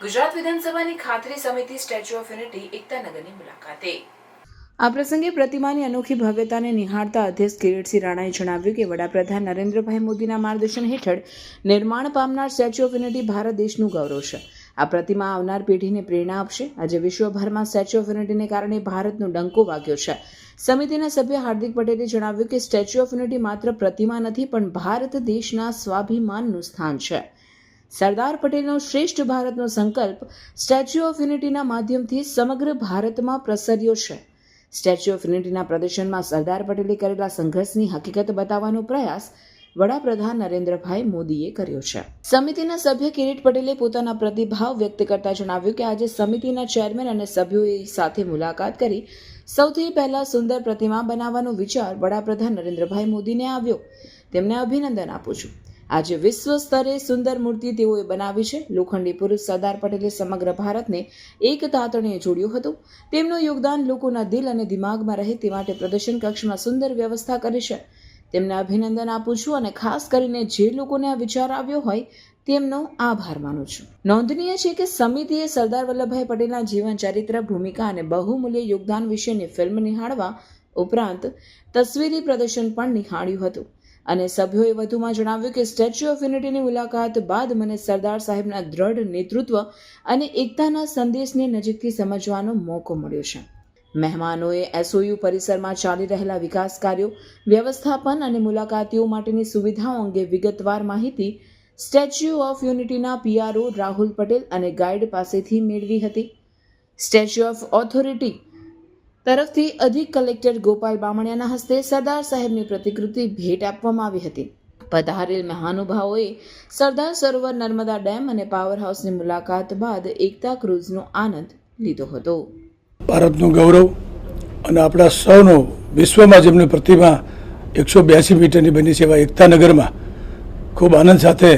ગુજરાત વિધાનસભાની ખાતરી સમિતિ સ્ટેચ્યુ ઓફ યુનિટી એકતાનગરની મુલાકાતે। આ પ્રસંગે પ્રતિમાની અનોખી ભવ્યતાને નિહાળતા અધ્યક્ષ કિરીટસિંહ રાણાએ જણાવ્યું કે વડાપ્રધાન નરેન્દ્રભાઈ મોદીના માર્ગદર્શન હેઠળ નિર્માણ પામનાર સ્ટેચ્યુ ઓફ યુનિટી ભારત દેશનું ગૌરવ છે। આ પ્રતિમા આવનાર પેઢીને પ્રેરણા આપશે। આજે વિશ્વભરમાં સ્ટેચ્યુ ઓફ યુનિટીને કારણે ભારતનો ડંકો વાગ્યો છે। સમિતિના સભ્ય હાર્દિક પટેલે જણાવ્યું કે સ્ટેચ્યુ ઓફ યુનિટી માત્ર પ્રતિમા નથી પણ ભારત દેશના સ્વાભિમાનનું સ્થાન છે। સરદાર પટેલનો શ્રેષ્ઠ ભારતનો સંકલ્પ સ્ટેચ્યુ ઓફ યુનિટીના માધ્યમથી સમગ્ર ભારતમાં પ્રસર્યો છે। સ્ટેચ્યુ ઓફ યુનિટીના પ્રદર્શનમાં સરદાર પટેલે કરેલા સંઘર્ષની હકીકત બતાવવાનો પ્રયાસ વડાપ્રધાન નરેન્દ્રભાઈ મોદીએ કર્યો છે। સમિતિના સભ્ય કિરીટ પટેલે પોતાના પ્રતિભાવ વ્યક્ત કરતા જણાવ્યું કે આજે સમિતિના ચેરમેન અને સભ્યોએ સાથે મુલાકાત કરી સૌથી પહેલા સુંદર પ્રતિમા બનાવવાનો વિચાર વડાપ્રધાન નરેન્દ્રભાઈ મોદીને આવ્યો। તેમને અભિનંદન આપું છું। આજે વિશ્વ સ્તરે સુંદર મૂર્તિ તેઓએ બનાવી છે। લોખંડી પુરુષ સરદાર પટેલે સમગ્ર ભારતને એક તાતણે જોડ્યું હતું। તેમનું યોગદાન લોકોના દિલ અને દિમાગમાં રહે તે માટે પ્રદર્શન કક્ષમાં સુંદર વ્યવસ્થા કરી છે। તેમને અભિનંદન આપું છું અને ખાસ કરીને જે લોકોને આ વિચાર આવ્યો હોય તેમનો આભાર માનું છું। નોંધનીય છે કે સમિતિએ સરદાર વલ્લભભાઈ પટેલના જીવન ચરિત્ર, ભૂમિકા અને બહુમૂલ્ય યોગદાન વિશેની ફિલ્મ નિહાળવા ઉપરાંત તસવીરી પ્રદર્શન પણ નિહાળ્યું હતું અને સભ્યોએ વધુમાં જણાવ્યું કે સ્ટેચ્યુ ઓફ યુનિટીની મુલાકાત બાદ મને સરદાર સાહેબના દ્રઢ નેતૃત્વ અને એકતાના સંદેશને નજીકથી સમજવાનો મોકો મળ્યો છે। મહેમાનોએ એસઓયુ પરિસરમાં ચાલી રહેલા વિકાસ કાર્યો, વ્યવસ્થાપન અને મુલાકાતીઓ માટેની સુવિધાઓ અંગે વિગતવાર માહિતી સ્ટેચ્યુ ઓફ યુનિટીના પીઆરઓ રાહુલ પટેલ અને ગાઈડ પાસેથી મેળવી હતી। સ્ટેચ્યુ ઓફ ઓથોરિટી તરફથી અધિક કલેક્ટર ગોપાલ બામણિયાના હસ્તે સરદાર સાહેબની પ્રતિકૃતિ ભેટ આપવામાં આવી હતી। પધારેલ મહાનુભાવોએ સરદાર સરોવર, નર્મદા ડેમ અને પાવર હાઉસની મુલાકાત બાદ એકતા ક્રૂઝનો આનંદ લીધો હતો। ભારતનું ગૌરવ અને આપણા સૌનો વિશ્વમાં જેમની પ્રતિમા 182 મીટરની બની છે એવા એકતાનગરમાં ખૂબ આનંદ સાથે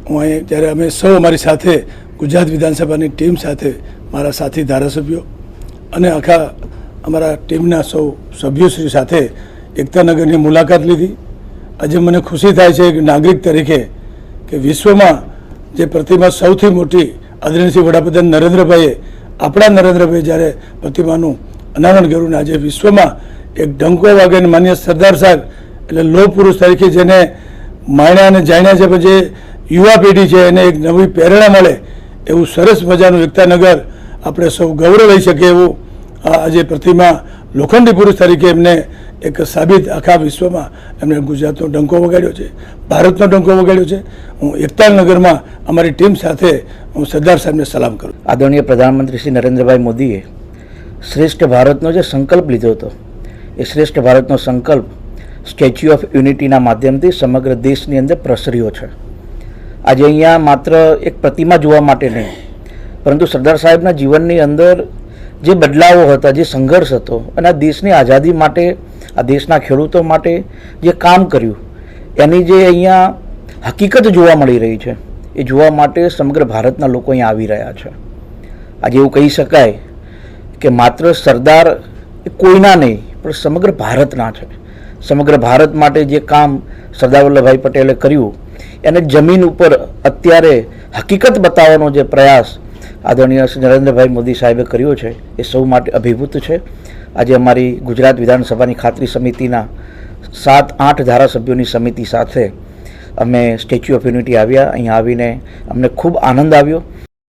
હું અહીં જ્યારે અમે સૌ અમારી સાથે ગુજરાત વિધાનસભાની ટીમ સાથે મારા સાથી ધારાસભ્યો અને આખા અમારા ટીમના સૌ સભ્યોશ્રી સાથે એકતાનગરની મુલાકાત લીધી। આજે મને ખુશી થાય છે એક નાગરિક તરીકે કે વિશ્વમાં જે પ્રતિમા સૌથી મોટી આદરણીય વડાપ્રધાન નરેન્દ્રભાઈએ આપણા નરેન્દ્રભાઈ જ્યારે પ્રતિમાનું અનાવરણ કર્યું ને આજે વિશ્વમાં એક ડંકો વાગે માન્ય સરદાર સાહેબ એટલે લોહ પુરુષ તરીકે જેને માણ્યા અને જાણ્યા છે પછી યુવા પેઢી છે એને એક નવી પ્રેરણા મળે એવું સરસ મજાનું એકતાનગર આપણે સૌ ગૌરવ લઈ શકીએ એવું આજે પ્રતિમા લોખંડી પુરુષ તરીકે એમને એક સાબિત આખા વિશ્વમાં એમને ગુજરાતનો ડંકો વગાડ્યો છે, ભારતનો ડંકો વગાડ્યો છે। હું એકતાનગરમાં અમારી ટીમ સાથે હું સરદાર સાહેબને સલામ કરું। આદરણીય પ્રધાનમંત્રી શ્રી નરેન્દ્રભાઈ મોદીએ શ્રેષ્ઠ ભારતનો જે સંકલ્પ લીધો હતો એ શ્રેષ્ઠ ભારતનો સંકલ્પ સ્ટેચ્યુ ઓફ યુનિટીના માધ્યમથી સમગ્ર દેશની અંદર પ્રસર્યો છે। આજે અહીંયા માત્ર એક પ્રતિમા જોવા માટે નહીં પરંતુ સરદાર સાહેબના જીવનની અંદર જે બદલાવો હતા, જે સંઘર્ષ હતો અને આ દેશની આઝાદી માટે, આ દેશના ખેડૂતો માટે જે કામ કર્યું એની જે અહીંયા હકીકત જોવા મળી રહી છે એ જોવા માટે સમગ્ર ભારતના લોકો અહીંયા આવી રહ્યા છે। આજે એવું કહી શકાય કે માત્ર સરદાર એ કોઈના નહીં પણ સમગ્ર ભારતના છે। સમગ્ર ભારત માટે જે કામ સરદાર વલ્લભભાઈ પટેલે કર્યું એને જમીન ઉપર અત્યારે હકીકત બતાવવાનો જે પ્રયાસ આદરણીય શ્રી નરેન્દ્રભાઈ મોદી સાહેબે કર્યો છે એ સૌ માટે અભિભૂત છે। આજે અમારી ગુજરાત વિધાનસભાની ખાતરી સમિતિના 7-8 ધારાસભ્યોની સમિતિ સાથે અમે સ્ટેચ્યુ ઓફ યુનિટી આવ્યા। અહીંયા આવીને અમને ખૂબ આનંદ આવ્યો।